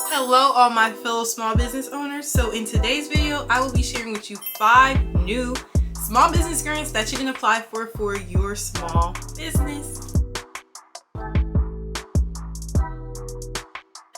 Hello all my fellow small business owners. So in today's video, I will be sharing with you 5 new small business grants that you can apply for your small business.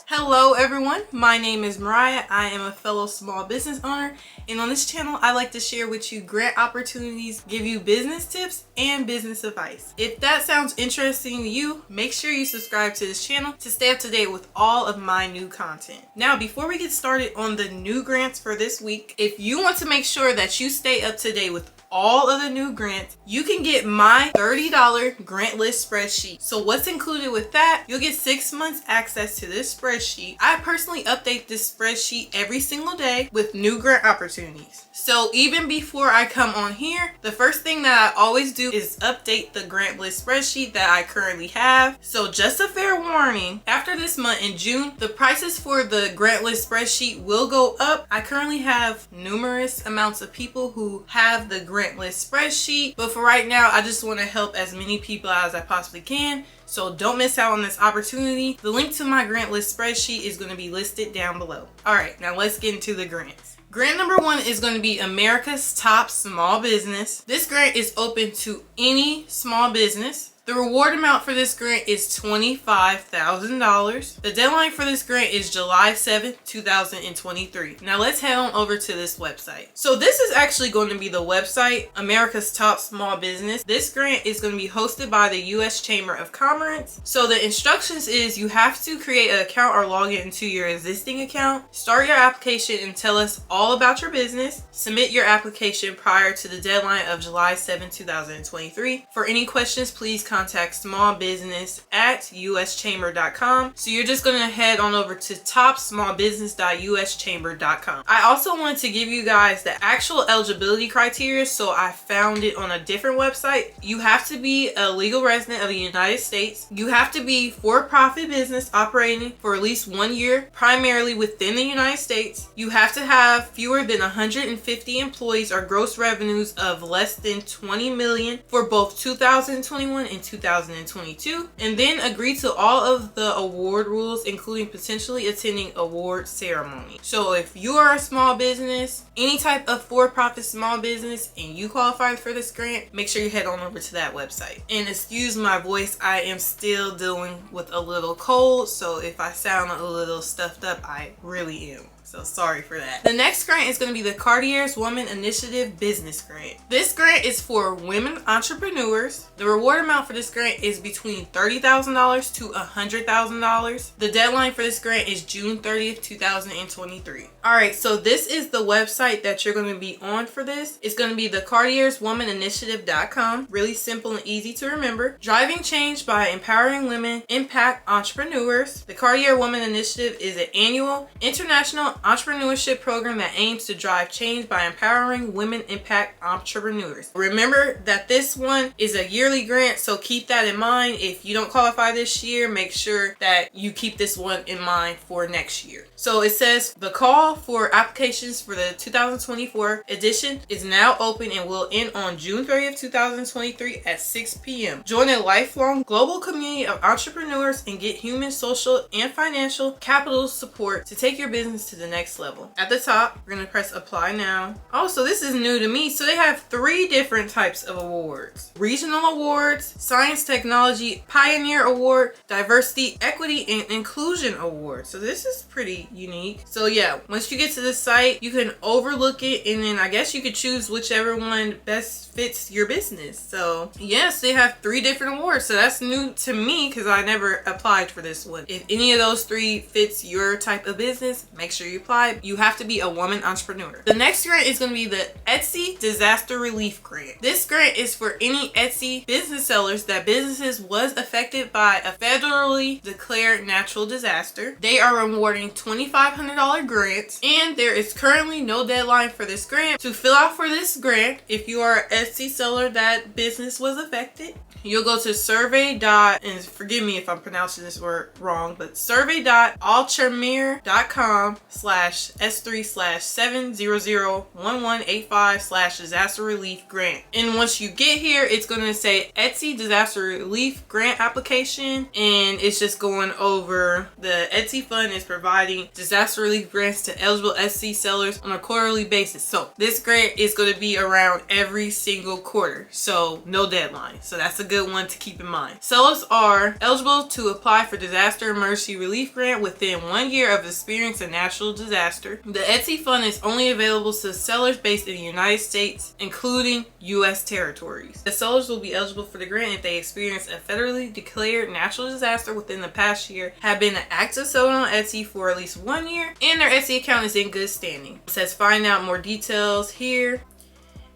Hello everyone, my name is Mariah. I am a fellow small business owner, and on this channel I like to share with you grant opportunities, give you business tips and business advice. If that sounds interesting to you, make sure you subscribe to this channel to stay up to date with all of my new content. Now before we get started on the new grants for this week, if you want to make sure that you stay up to date with all of the new grants, you can get my $30 grant list spreadsheet. So what's included with that? You'll get 6 months access to this spreadsheet. I personally update this spreadsheet every single day with new grant opportunities. So even before I come on here, the first thing that I always do is update the grant list spreadsheet that I currently have. So just a fair warning, after this month in June, the prices for the grant list spreadsheet will go up. I currently have numerous amounts of people who have the grant list spreadsheet, but for right now I just want to help as many people as I possibly can, so don't miss out on this opportunity. The link to my grant list spreadsheet is going to be listed down below. Alright, now let's get into the grants. Grant number 1 is going to be America's Top Small Business. This grant is open to any small business. The reward amount for this grant is $25,000. The deadline for this grant is July 7th, 2023. Now let's head on over to this website. So this is actually going to be the website, America's Top Small Business. This grant is going to be hosted by the U.S. Chamber of Commerce. So the instructions is you have to create an account or log into your existing account, start your application and tell us all about your business, submit your application prior to the deadline of July 7th, 2023. For any questions, please contact smallbusiness@uschamber.com. So you're just gonna head on over to topsmallbusiness.uschamber.com. I also want to give you guys the actual eligibility criteria, so I found it on a different website. You have to be a legal resident of the United States. You have to be for-profit business operating for at least 1 year, primarily within the United States. You have to have fewer than 150 employees or gross revenues of less than 20 million for both 2021 and 2022, and then agree to all of the award rules, including potentially attending award ceremony. So if you are a small business, any type of for-profit small business, and you qualify for this grant, make sure you head on over to that website. And excuse my voice, I am still dealing with a little cold, so if I sound a little stuffed up, I really am. So sorry for that. The next grant is going to be the Cartier's Women Initiative Business Grant. This grant is for women entrepreneurs. The reward amount for this grant is between $30,000 to $100,000. The deadline for this grant is June 30th, 2023. Alright, so this is the website that you're going to be on for this. It's going to be the cartierswomaninitiative.com. Really simple and easy to remember. Driving change by empowering women, impact entrepreneurs. The Cartier Woman Initiative is an annual international entrepreneurship program that aims to drive change by empowering women impact entrepreneurs. Remember that this one is a yearly grant, so keep that in mind. If you don't qualify this year, make sure that you keep this one in mind for next year. So it says the call for applications for the 2024 edition is now open and will end on June 30th, 2023 at 6 p.m. Join a lifelong global community of entrepreneurs and get human, social, and financial capital support to take your business to the next level. At the top, we're going to press apply now. Also, this is new to me. So they have 3 different types of awards: regional awards, science technology pioneer award, diversity, equity, and inclusion award. So this is pretty unique. So yeah, once you get to the site, you can overlook it, and then I guess you could choose whichever one best fits your business. So yes, they have 3 different awards. So that's new to me because I never applied for this one. If any of those 3 fits your type of business, make sure you apply. You have to be a woman entrepreneur. The next grant is going to be the Etsy Disaster Relief Grant. This grant is for any Etsy business sellers that businesses was affected by a federally declared natural disaster. They are awarding $2,500 grants, and there is currently no deadline for this grant. To fill out for this grant, if you are an Etsy seller that business was affected, you'll go to and forgive me if I'm pronouncing this word wrong, but survey.altramir.com/s3/7001185/disaster relief grant. And once you get here, it's going to say Etsy Disaster Relief Grant application, and it's just going over the Etsy fund is providing disaster relief grants to eligible Etsy sellers on a quarterly basis. So this grant is going to be around every single quarter, so no deadline. So that's a good one to keep in mind. Sellers are eligible to apply for disaster emergency relief grant within 1 year of experience a natural disaster. The Etsy fund is only available to sellers based in the United States, including U.S. territories. The sellers will be eligible for the grant if they experience a federally declared natural disaster within the past year, have been an active seller on Etsy for at least 1 year, and their Etsy account is in good standing. It says find out more details here,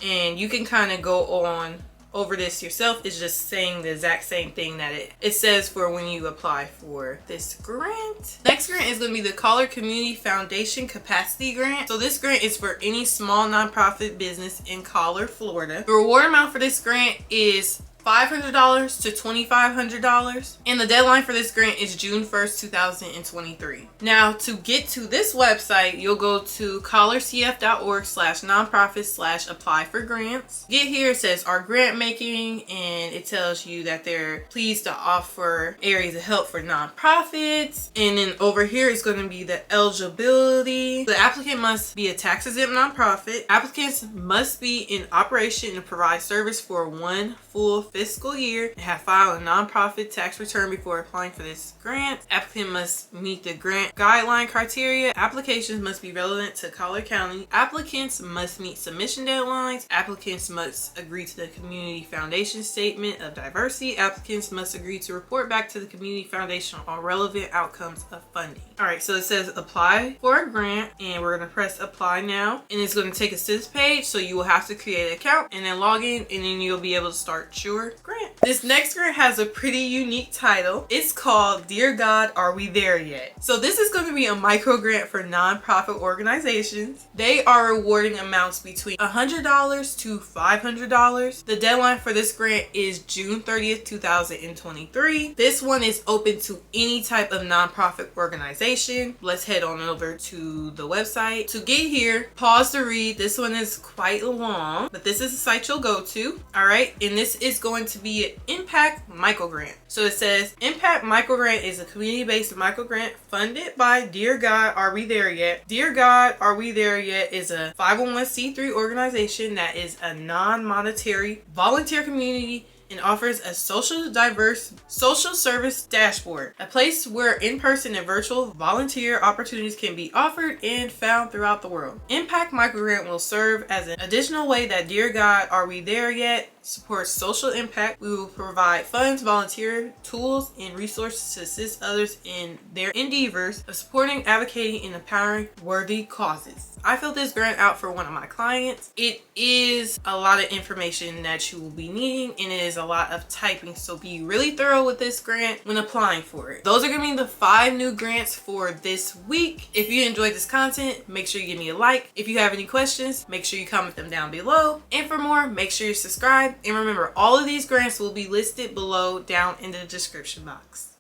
and you can kind of go on over this yourself. It's just saying the exact same thing that it says for when you apply for this grant. Next grant is going to be the Cartier Community Foundation Capacity Grant. So this grant is for any small nonprofit business in Cartier, Florida. The reward amount for this grant is $500 to $2,500, and the deadline for this grant is June 1st, 2023. Now, to get to this website, you'll go to collarcf.org/nonprofit/apply for grants. Get here, it says our grant making, and it tells you that they're pleased to offer areas of help for nonprofits. And then over here is going to be the eligibility. The applicant must be a tax exempt nonprofit. Applicants must be in operation and provide service for 1 full fiscal year and have filed a nonprofit tax return before applying for this grant. Applicant must meet the grant guideline criteria. Applications must be relevant to Cartier County. Applicants must meet submission deadlines. Applicants must agree to the Community Foundation Statement of Diversity. Applicants must agree to report back to the Community Foundation on relevant outcomes of funding. Alright, so it says apply for a grant, and we're going to press apply now, and it's going to take us to this page. So you will have to create an account and then log in, and then you'll be able to start your grant. This next grant has a pretty unique title. It's called Dear God, Are We There Yet? So this is going to be a micro grant for nonprofit organizations. They are rewarding amounts between $100 to $500. The deadline for this grant is June 30th, 2023. This one is open to any type of nonprofit organization. Let's head on over to the website. To get here, pause to read. This one is quite long, but this is the site you'll go to. All right, and this is going to be an Impact Microgrant. So it says Impact Microgrant is a community-based microgrant funded by Dear God, Are We There Yet? Dear God, Are We There Yet is a 501c3 organization that is a non-monetary volunteer community and offers a diverse social service dashboard, a place where in-person and virtual volunteer opportunities can be offered and found throughout the world. Impact Microgrant will serve as an additional way that Dear God, Are We There Yet? Supports social impact. We will provide funds, volunteer tools, and resources to assist others in their endeavors of supporting, advocating, and empowering worthy causes. I filled this grant out for one of my clients. It is a lot of information that you will be needing, and it is a lot of typing, so be really thorough with this grant when applying for it. Those are going to be the 5 new grants for this week. If you enjoyed this content, make sure you give me a like. If you have any questions, make sure you comment them down below. And for more, make sure you subscribe. And remember, all of these grants will be listed below down in the description box.